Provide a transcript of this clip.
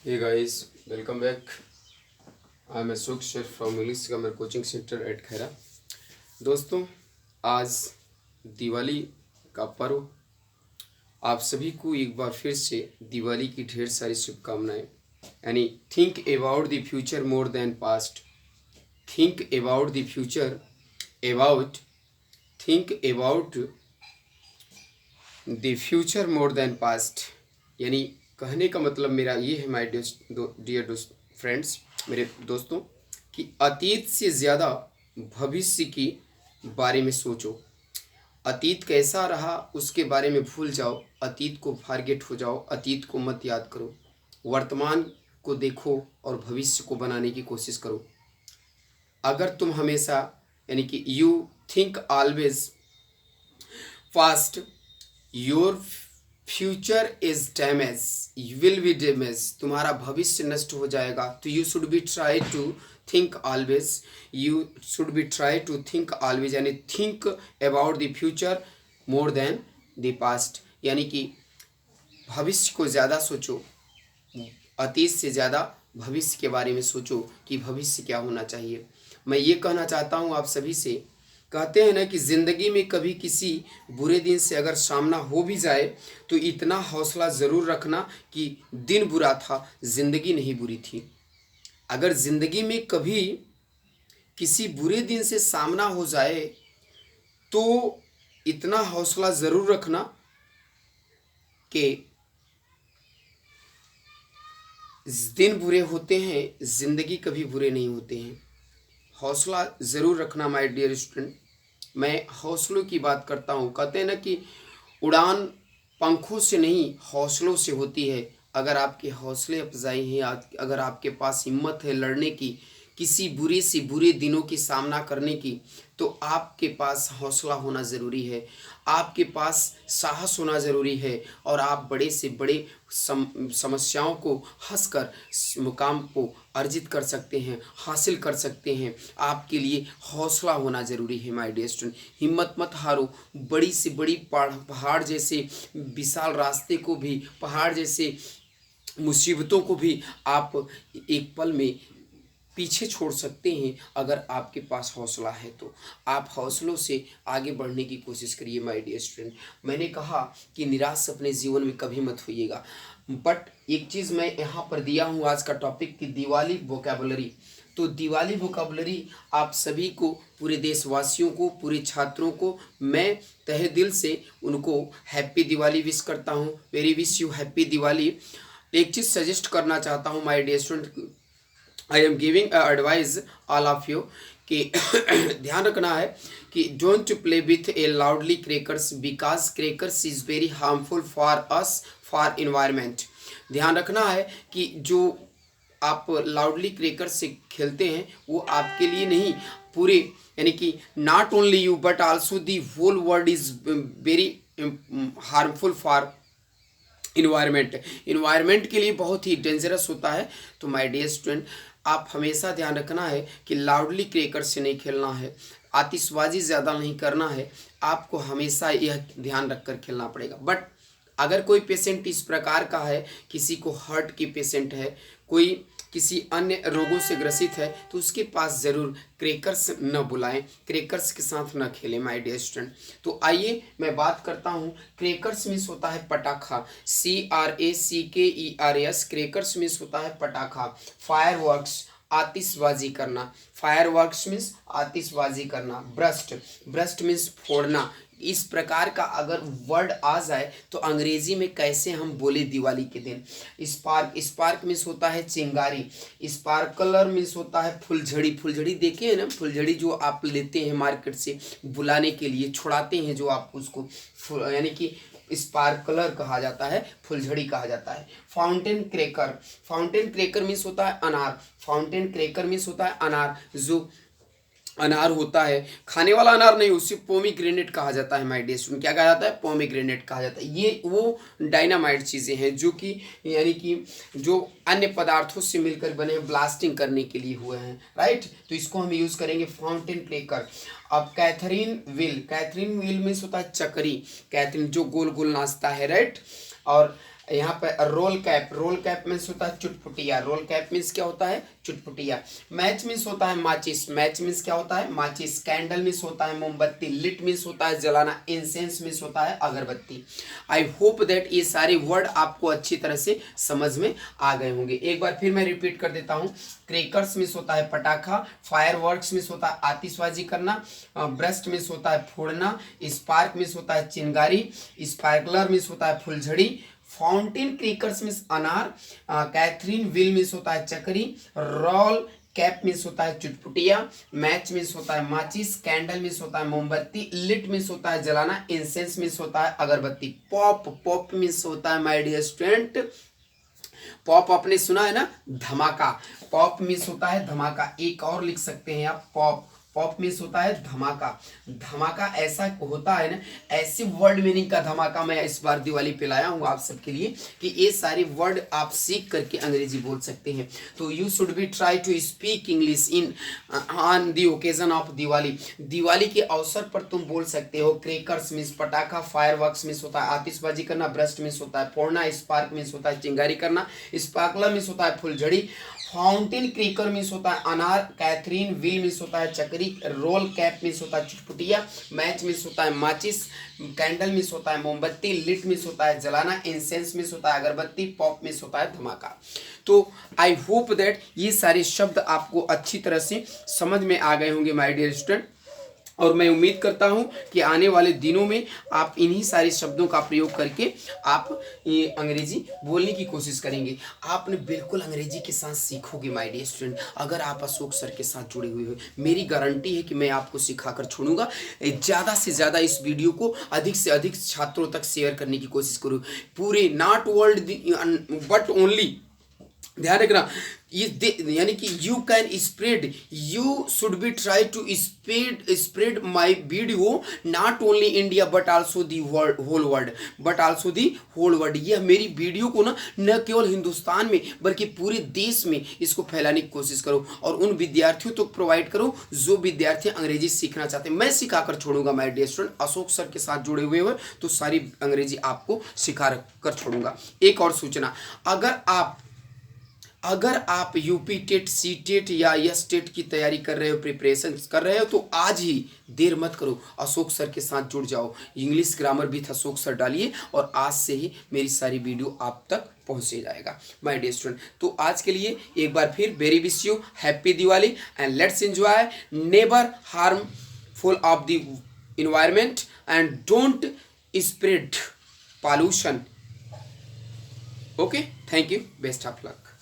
Hey guys, welcome back. I'm Ashok Sher from English Grammar Coaching Center at Khaira. दोस्तों, आज दिवाली का पर्व, आप सभी को एक बार फिर से दिवाली की ढेर सारी शुभकामनाएं। यानी think about the future more then past. Think about the future, about think about the future more then past. यानी कहने का मतलब मेरा ये है माय डियर दोस्त फ्रेंड्स, मेरे दोस्तों, कि अतीत से ज़्यादा भविष्य की बारे में सोचो। अतीत कैसा रहा उसके बारे में भूल जाओ, अतीत को फॉरगेट हो जाओ, अतीत को मत याद करो। वर्तमान को देखो और भविष्य को बनाने की कोशिश करो। अगर तुम हमेशा, यानी कि you think always past, your future is damage, will be damage, तुम्हारा भविष्य नष्ट हो जाएगा। तो you should be try to think always, you should be try to think always, यानी think about the future more than the past. यानी कि भविष्य को ज़्यादा सोचो, अतीत से ज़्यादा भविष्य के बारे में सोचो कि भविष्य क्या होना चाहिए। मैं ये कहना चाहता हूँ आप सभी से, कहते हैं ना कि ज़िंदगी में कभी किसी बुरे दिन से अगर सामना हो भी जाए तो इतना हौसला ज़रूर रखना कि दिन बुरा था, ज़िंदगी नहीं बुरी थी। अगर ज़िंदगी में कभी किसी बुरे दिन से सामना हो जाए तो इतना हौसला ज़रूर रखना कि दिन बुरे होते हैं, ज़िंदगी कभी बुरे नहीं होते हैं। हौसला ज़रूर रखना माय डियर स्टूडेंट। मैं हौसलों की बात करता हूँ। कहते हैं ना कि उड़ान पंखों से नहीं हौसलों से होती है। अगर आपके हौसले अफजाई हैं, अगर आपके पास हिम्मत है लड़ने की, किसी बुरे से बुरे दिनों की सामना करने की, तो आपके पास हौसला होना ज़रूरी है, आपके पास साहस होना ज़रूरी है और आप बड़े से बड़े समस्याओं को हंसकर मुकाम को अर्जित कर सकते हैं, हासिल कर सकते हैं। आपके लिए हौसला होना ज़रूरी है माय डियर स्टूडेंट। हिम्मत मत हारो। बड़ी से बड़ी पहाड़ जैसे विशाल रास्ते को भी, पहाड़ जैसे मुसीबतों को भी आप एक पल में पीछे छोड़ सकते हैं अगर आपके पास हौसला है तो। आप हौसलों से आगे बढ़ने की कोशिश करिए माय डियर स्टूडेंट। मैंने कहा कि निराश अपने जीवन में कभी मत होइएगा। बट एक चीज़ मैं यहाँ पर दिया हूँ आज का टॉपिक कि दिवाली वोकैबुलरी। तो दिवाली वोकैबुलरी आप सभी को, पूरे देशवासियों को, पूरे छात्रों को मैं तहे दिल से उनको हैप्पी दिवाली विश करता हूँ। Very wish you happy Diwali. एक चीज़ सजेस्ट करना चाहता हूँ my dear student, I am giving advice all of you कि ध्यान रखना है कि don't play with a loudly crackers because crackers is very harmful for us, for environment. ध्यान रखना है कि जो आप लाउडली क्रैकर्स से खेलते हैं वो आपके लिए नहीं, पूरे, यानी कि not only you but also the whole world is very harmful for environment के लिए बहुत ही डेंजरस होता है। तो माय डियर स्टूडेंट, आप हमेशा ध्यान रखना है कि लाउडली क्रैकर से नहीं खेलना है, आतिशबाजी ज़्यादा नहीं करना है। आपको हमेशा यह ध्यान रखकर खेलना पड़ेगा। बट अगर कोई पेशेंट इस प्रकार का है, किसी को हार्ट की पेशेंट है, कोई किसी अन्य रोगों से ग्रसित है, तो उसके पास ज़रूर क्रैकर्स न बुलाएं, क्रैकर्स के साथ न खेलें माय डियर स्टूडेंट। तो आइए मैं बात करता हूँ। क्रैकर्स मीन्स होता है पटाखा, CRACKERS। क्रैकर्स मीन्स होता है पटाखा। फायरवर्क्स, आतिशबाजी करना। फायरवर्क्स मीन्स आतिशबाजी करना। ब्रस्ट, ब्रस्ट मीन्स फोड़ना। इस प्रकार का अगर वर्ड आ जाए तो अंग्रेजी में कैसे हम बोले दिवाली के दिन। स्पार्क, स्पार्क मीन्स होता है चिंगारी। स्पार्कलर मीन्स होता है फुलझड़ी। फुलझड़ी देखे हैं ना, फुलझड़ी जो आप लेते हैं मार्केट से बुलाने के लिए, छुड़ाते हैं जो आप उसको, यानी कि स्पार्कलर कहा जाता है, फुलझड़ी कहा जाता है। Fountain cracker, fountain cracker means होता है अनार। फाउंटेन क्रैकर मीन्स होता है अनार, जो अनार होता है, खाने वाला अनार नहीं, उसे पोमीग्रेनेट कहा जाता है माय डियर स्टूडेंट। क्या कहा जाता है? पोमीग्रेनेट कहा जाता है। ये वो डायनामाइट चीज़ें हैं जो कि, यानी कि जो अन्य पदार्थों से मिलकर बने हैं, ब्लास्टिंग करने के लिए हुए हैं, राइट। तो इसको हम यूज़ करेंगे फाउंटेन क्रैकर। अब Catherine wheel, Catherine wheel means होता है चक्री। कैथरीन जो गोल गोल नाचता है, राइट। और यहाँ पे रोल कैप मीन्स होता है चुटपुटिया, रोल कैप मीन्स क्या होता है, चुटपुटिया। मैच मीन्स होता है माचिस, मैच मीन्स क्या होता है, माचिस। कैंडल मीन्स होता है मोमबत्ती, लिट मीन्स होता है जलाना, इंसेंस मीन्स होता है अगरबत्ती। आई होप दैट ये सारे वर्ड आपको अच्छी तरह से समझ में आ गए होंगे। एक बार फिर मैं रिपीट कर देता हूँ। क्रैकर्स मीन्स होता है पटाखा, फायरवर्क्स मीन्स होता है आतिशबाजी करना, ब्रस्ट मीन्स होता है फोड़ना, स्पार्क मीन्स होता है चिंगारी, स्पार्कलर मीन्स होता है फुलझड़ी, फाउंटेन क्रेकर्स मीन्स अनार, कैथरीन व्हील मीन्स होता है चक्री, रोल कैप मीन्स होता है चुटपुटिया, मैच मीन्स होता है माचिस, कैंडल मीन्स होता है मोमबत्ती, लिट मीन्स होता है जलाना, इंसेंस मीन्स होता है अगरबत्ती, पॉप मीन्स होता है माय डियर स्टूडेंट, पॉप आपने सुना है ना, धमाका। पॉप मीन्स होता है धमाका। एक और लिख सकते हैं आप, पॉप मीन्स होता है धमाका। धमाका ऐसा होता है ना, ऐसे वर्ड मीनिंग का धमाका मैं इस बार दिवाली पे लाया हूँ आप सबके लिए कि ये सारे वर्ड आप सीख करके अंग्रेजी बोल सकते हैं। तो you should be try to speak English in on the occasion of Diwali. Diwali के अवसर पर तुम बोल सकते हो। क्रैकर्स मीन्स पटाखा, फायरवर्क्स मीन्स होता है आतिशबाजी करना, ब्रस्ट मीन्स होता है फोड़ना, स्पार्क मीन्स होता है चिंगारी करना, स्पार्कलर मीन्स होता है फुलझड़ी, फाउंटेन क्रेकर मीन्स होता है अनार, कैथरीन व्हील मीन्स होता है चक्री, रोल कैप मीन्स होता है चुटपुटिया, मैच मीन्स होता है माचिस, कैंडल मीन्स होता है मोमबत्ती, लिट मीन्स होता है जलाना, इंसेंस मीन्स होता है अगरबत्ती, पॉप मीन्स होता है धमाका। तो आई होप दैट ये सारे शब्द आपको अच्छी तरह से समझ में आ गए होंगे माय डियर स्टूडेंट, और मैं उम्मीद करता हूं कि आने वाले दिनों में आप इन्हीं सारे शब्दों का प्रयोग करके आप ये अंग्रेजी बोलने की कोशिश करेंगे। आपने बिल्कुल अंग्रेजी के साथ सीखोगे माय डियर स्टूडेंट अगर आप अशोक सर के साथ जुड़े हुए हो। मेरी गारंटी है कि मैं आपको सिखाकर छोड़ूंगा। ज़्यादा से ज़्यादा इस वीडियो को अधिक से अधिक छात्रों तक शेयर करने की कोशिश करूँ। पूरे नॉट वर्ल्ड बट ओनली, ध्यान रखना, यानी कि you can spread, you should be try to spread my video not only India but also the whole world, but also the whole world. यह मेरी वीडियो को न केवल हिंदुस्तान में बल्कि पूरे देश में इसको फैलाने की कोशिश करो और उन विद्यार्थियों तक प्रोवाइड करो जो विद्यार्थी अंग्रेजी सीखना चाहते हैं। मैं सिखाकर छोड़ूंगा my dear student. Ashok sir के साथ जुड़े हुए हो तो सारी अंग्रेजी आपको सिखा कर छोड़ूंगा। एक और सूचना, अगर आप यूपी टेट, सी टेट या यस टेट की तैयारी कर रहे हो, प्रिपरेशन कर रहे हो, तो आज ही देर मत करो, अशोक सर के साथ जुड़ जाओ। English grammar with Ashok sir डालिए और आज से ही मेरी सारी वीडियो आप तक पहुंचे जाएगा माय डियर स्टूडेंट। तो आज के लिए एक बार फिर very wish you happy Diwali and let's enjoy, never harmful of the environment and don't spread pollution. Okay, thank you, best of luck.